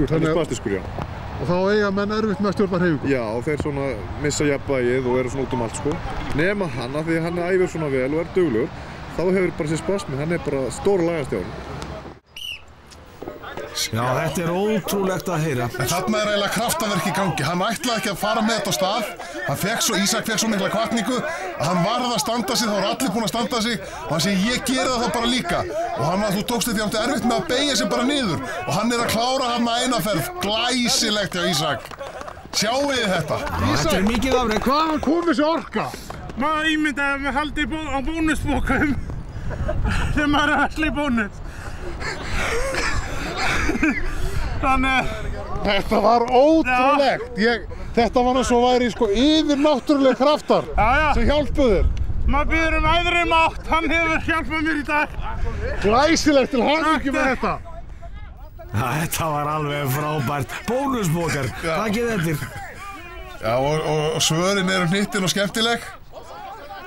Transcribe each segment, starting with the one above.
spastískur. Hann er spastískur, já. Og þá eiga menn erfitt með að stjórna hreyfingu. Já, þeir svona missa jafnvægið og eru svona út allt, sko. Nema hann, af því hann æfir svona vel og er duglegur, þá hefur bara sér spasmi, hann er bara stór lagastjórn. Já, þetta er ótrúlegt að heyra. En þarna er eiginlega kraftaverk í gangi. Hann ætlaði ekki að fara með þetta á stað. Ísak fekk svo mikla hvatningu að hann varð að standa sig, þá voru allir búin að standa sig og hann segi ég geri það þá bara líka. Og hann að þú tókst þetta átti erfitt með að beygja sig bara niður og hann er að klára hann að eina ferð. Glæsilegt hjá Ísak. Sjáu þið þetta. Þetta er mikið afrek. Hvaðan kom þessi orka? Maður ímyndaði að maður haldi á bónusbókum þegar maður er að vesla í bónus. Þannig... Þetta var ótrúlegt. Þetta var eins og væri sko yfirnáttúrulega kraftar sem hjálpuðu þér. Maður biður æðri mátt, hann hefur hjálpað mér í dag. Glæsilegt til hamingju með þetta. Þetta var alveg frábært. Bónusbókar, takkið eftir. Já, og svörin eru hnittin og skemmtileg.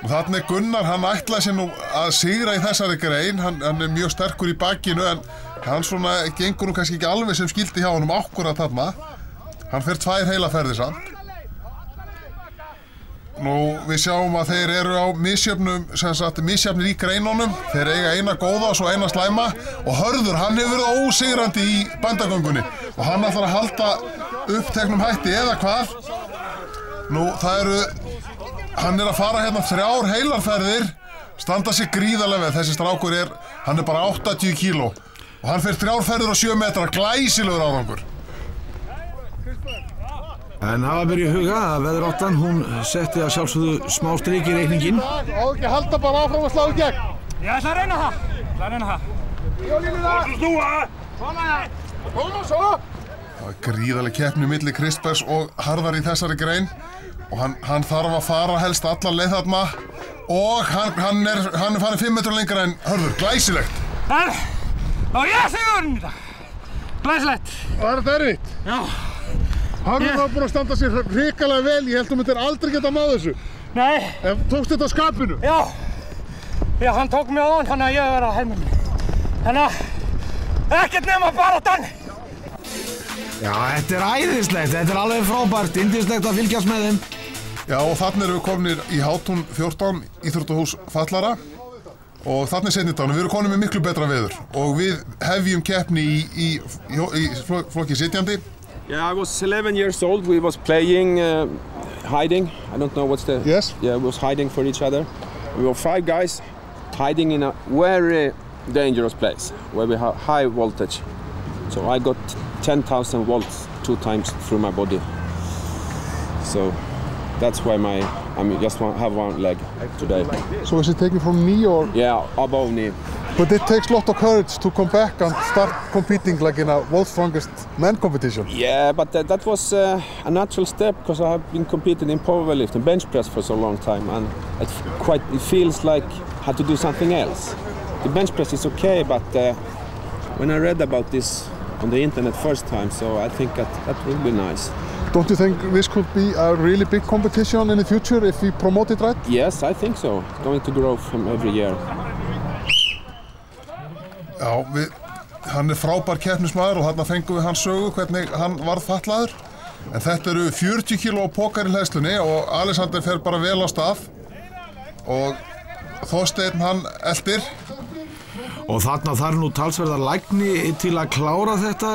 Og þarna er Gunnar, hann ætlaði sér nú að sigra í þessari grein. Hann er mjög sterkur í bakinu en hann svona gengur nú kannski ekki alveg sem skildi hjá honum akkurat þarna. Hann fer 2 heilaferðir samt. Nú við sjáum að þeir eru á misjöfnir í greinunum. Þeir eiga eina góða og svo eina slæma. Og Hörður, hann hefur verið ósigrandi í bændagöngunni. Og hann ætlar að halda uppteknum hætti eða hvað. Nú hann er að fara hérna 3 heilarferðir. Standa sig gríðarlega vel. Þessi strákur hann er bara 80 kíló. Og hann fer 3 ferðir á 7 metra, glæsilegur árangur. En hafa verið í huga að veðuráttan, hún setti að sjálfsögðu smá strik í reikninginn. Og ekki halda bara áfram að slá í gegn. Ég ætla að reyna það. Það er gríðarleg keppni milli Kristbergs og Harðar í þessari grein. Og hann þarf að fara helst alla leið þarna. Og hann er farin 5 metrar lengra en Hörður, glæsilegt. Og ég sigurinn í dag. Glæsilegt. Og er þetta erfitt? Já. Harður var búinn að standa sér hrikalega vel. Ég held að þú myndir aldrei geta náð þessu. Nei. Tókst þetta skapinu? Já. Já, hann tók mig á hann, þannig að ég verið að helminni. Þannig að ekkert nema bara þann. Já, þetta er æðislegt. Þetta er alveg frábært. Yndislegt að fylgjast með þeim. Já, og þannig erum við komnir í Hátún 14, íþróttahús fallara. Og þannig seinni daginn, við erum komin með miklu betra veður. Og við hefjum keppni í flokki sitjandi. Yeah, I was 11 years old. We was playing hiding. I don't know what's the... Yes. Yeah, we was hiding for each other. We were 5 guys hiding in a very dangerous place where we have high voltage. So I got 10,000 volts 2 times through my body. So that's why I just have 1 leg today. So is it taken from knee or? Yeah, above knee. But it takes a lot of courage to come back and start competing like in a world's strongest men competition. Yeah, but that was a natural step because I have been competing in powerlifting, bench press for so long time, and it feels like I had to do something else. The bench press is okay, but when I read about this on the internet first time, so I think that will be nice. Don't you think this could be a really big competition in the future if we promote it right? Yes, I think so. It's going to grow from every year. Já, hann er frábær keppnismaður og þarna fengum við hans sögu hvernig hann varð fatlaður. En þetta eru 40 kíló pokar í hleðslunni og Alexander fer bara vel á stað. Og Þorsteinn hann eldir. Og þarna þarf nú talsverða lækni til að klára þetta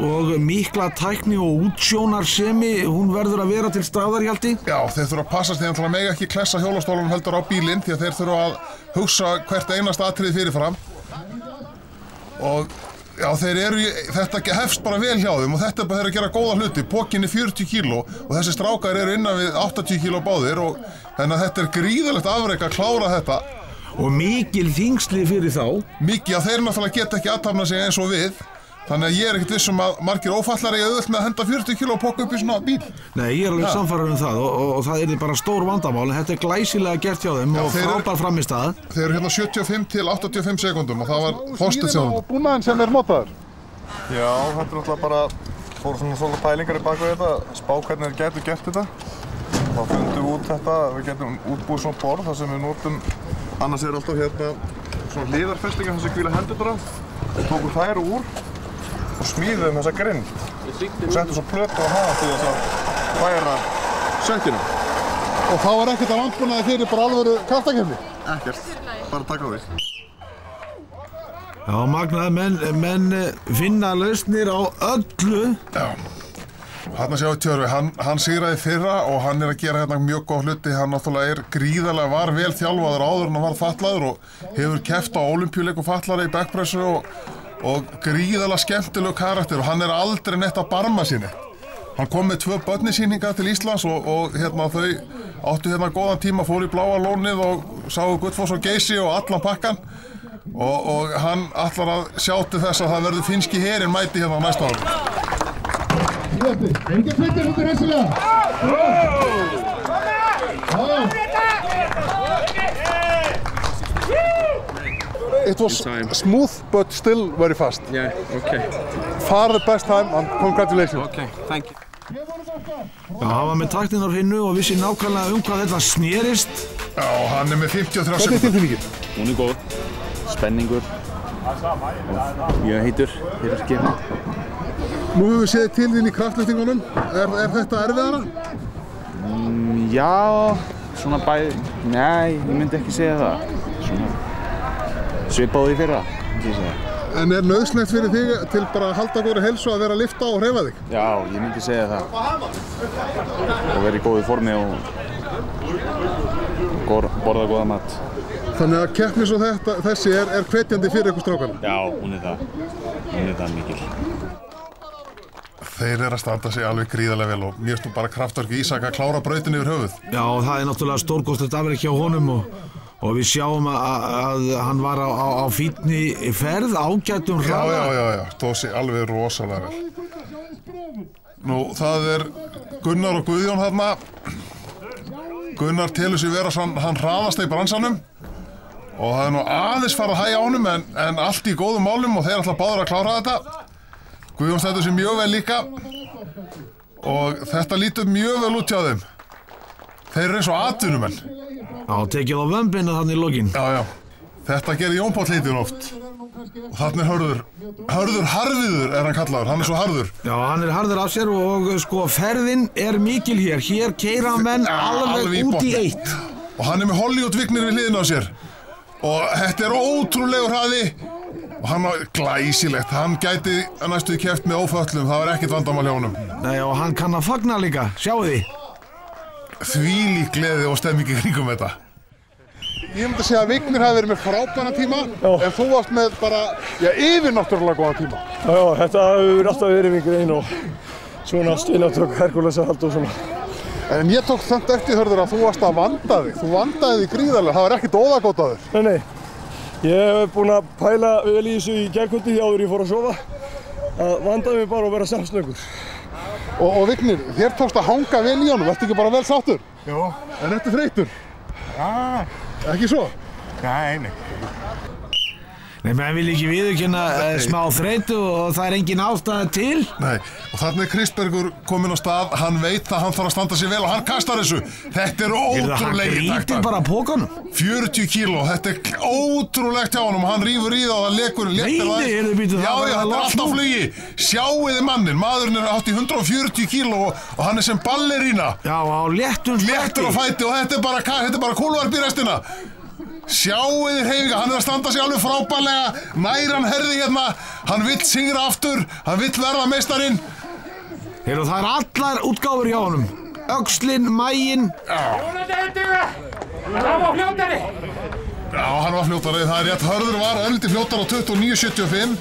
og mikla tækni og útsjónarsemi, hún verður að vera til staðar, Hjalti? Já, þeir þurfa að passa því að mega ekki klessa hjólastólunum heldur á bílinn því að þeir þurfa að hugsa hvert einasta atriði fyrirfram. Og já, þetta hefst bara vel hjá þeim og þetta er bara þeir að gera góða hluti. Pokinn er 40 kíló og þessi strákar eru innan við 80 kíló báðir og þannig að þetta er gríðarlegt afrek að klára þetta. Og mikil þyngsli fyrir þá. Mikið, já, þeir náttúrulega geta ekki athafnað sig eins og við. Þannig að ég ekkert viss að margir ófallari auðvelt með að henda 40 kíló pokar upp í svona bíl. Nei, ég alveg samfærður það og það er bara stór vandamál en þetta glæsilega gert hjá þeim og frábær framistað. Þeir eru hérna 75 til 85 sekúndum og það var Þorsteinn sem og búnaðinn sem notaður? Já, þetta er náttúrulega bara fóru svona pælingar í bak við þetta, spá hvernig þeir getur gert þetta. Þá fundum við út þetta, við getum útbúið svona borð þar sem við notum, annars alltaf hérna svona hliðarfestingar þar sem hvíla hendurnar á. Við tókum þær úr og smíðuðum þessa grind. Settum svo plötu á hana til þess að færa sökkina. Og þá var ekkert að landbúnaði fyrir bara alvöru kraftakefni? Ekkert, bara taka á því. Já, magnaði, menn finna lausnir á öllu. Já. Þarna sjáum við Tjörfi, hann sigraði fyrra og hann að gera hérna mjög góð hluti. Hann náttúrulega gríðarlega var vel þjálfaður áður en hann var fatlaður og hefur keppt á Ólympíuleikum fatlaðra í backpressu og gríðarlega skemmtilegu karakter og hann aldrei neitt að barma sinni. Hann kom með 2 börnisýningar til Íslands og hérna þau áttu hérna góðan tíma, fór í Bláa lónið og sáu Gullfoss og Geysi og allan pakkan og hann ætlar að sjá til þess að það verður finnski herinn mæti hérna á næsta ári. Engin fittir út í hressilega! It was smooth but still very fast. Yeah, okay. Far the best time and congratulations. Okay, thank you. Já, hann var með taktin á hreinu og vissi nákvæmlega hvað þetta snerist. Já, hann með 53 Hvernig sekúndur. tilfinningin? Hún góð, spenningur og mjög heitur fyrir skipni. Nú höfum við séð til þín í kraftlyftingunum. Er þetta erfiðara? Já, svona nei, ég myndi ekki segja það. Svona svipað í fyrra, myndi ég segja. En er nauðsynlegt fyrir þig til bara að halda góðri heilsu að vera að lyfta og hreyfa þig? Já, ég myndi segja það. Og vera í góðu formi og borða góða mat. Þannig að keppni svo þessi er hvetjandi fyrir ykkur strákana? Já, hún er það mikil. Þeir að standa sig alveg gríðarlega vel og mér finnst bara kraftaverki Ísak að klára brautin yfir höfuð. Já, það náttúrulega stórkostlegt afrek hjá honum og við sjáum að hann var á fínni ferð, ágætum hraða. Já, stóð sig alveg rosalega vel. Nú, það Gunnar og Guðjón þarna. Gunnar telur sig vera hann hraðasta í bransanum og það nú aðeins farið að hægja á honum en allt í góðum málum og þeir ætla báður að klára þetta. Guðjón stendur sig mjög vel líka og þetta lítur mjög vel út hjá þeim. Þeir eins og atvinnumenn. Já, tekið á vömbina þannig í lokin. Já. Þetta gerði Jón Páll lítið oft. Og þarna Hörður. Hörður Harðiður hann kallaður, hann svo harður. Já, hann harður af sér og sko ferðin mikil hér. Hér keyra menn alveg út í eitt. Og hann með Hollywood-vignir við hliðina á sér. Og þetta ótrúlegur hraði. Og hann var glæsilegt, hann gæti næstuði keppt með óföllum, það var ekkert vandamál hjá honum. Nei, og hann kann að fagna líka, sjáu því. Þvílík gleði og stemmingi kringum þetta. Ég myndi segja að Vignir hafi verið með frábæran tíma, en þú varst með bara, yfirnáttúrulega góðan tíma. Já, þetta hefur alltaf verið Vignir einn og svona steinátök Herkulesa halda og svona. En ég tók þennt eftir Hörður að þú varst að vanda þig. Þú vandaði þig gríðarlega, það var ekkert óðagótt að þér. Nei. Ég hef búinn að pæla vel í þessu í gærkvöldi því áður ég fór að sofa. Að vandaði mig bara og vera samsnöggur. Og Vignir, þér tókst að hanga vel í honum, ertu ekki bara vel sáttur? Jú. En ertu þreyttur? Já. Ekki svo? Nei. Nei, menn vil ekki viðurkenna smá þreytu og það engin ástæða til. Nei, og þarna Kristbergur kominn á stað, hann veit að hann þarf að standa sig vel og hann kastar þessu. Þetta ótrúlegir taktar. Hann grípir bara pókanum. 40 kíló, þetta ótrúlegt hjá honum og hann rífur í það og það lekur léttir það. Nei, býtu það. Já, þetta alltaf flugi. Sjáiði mannin, maðurinn átt í 140 kíló og hann sem ballerína. Já, á léttum fæti. Léttur á fæti og þetta bara kúlvarp í restina. Sjáiði hreyfinga, hann að standa sig alveg frábærlega, nær hann herði hérna, hann vill sigra aftur, hann vill verða meistarinn. Heyrðu, það allar útgáfur hjá honum. Öxlin, maginn. Hann var fljótari. Já, hann var fljótari, það rétt. Hörður var örlítið fljótar á 29.75.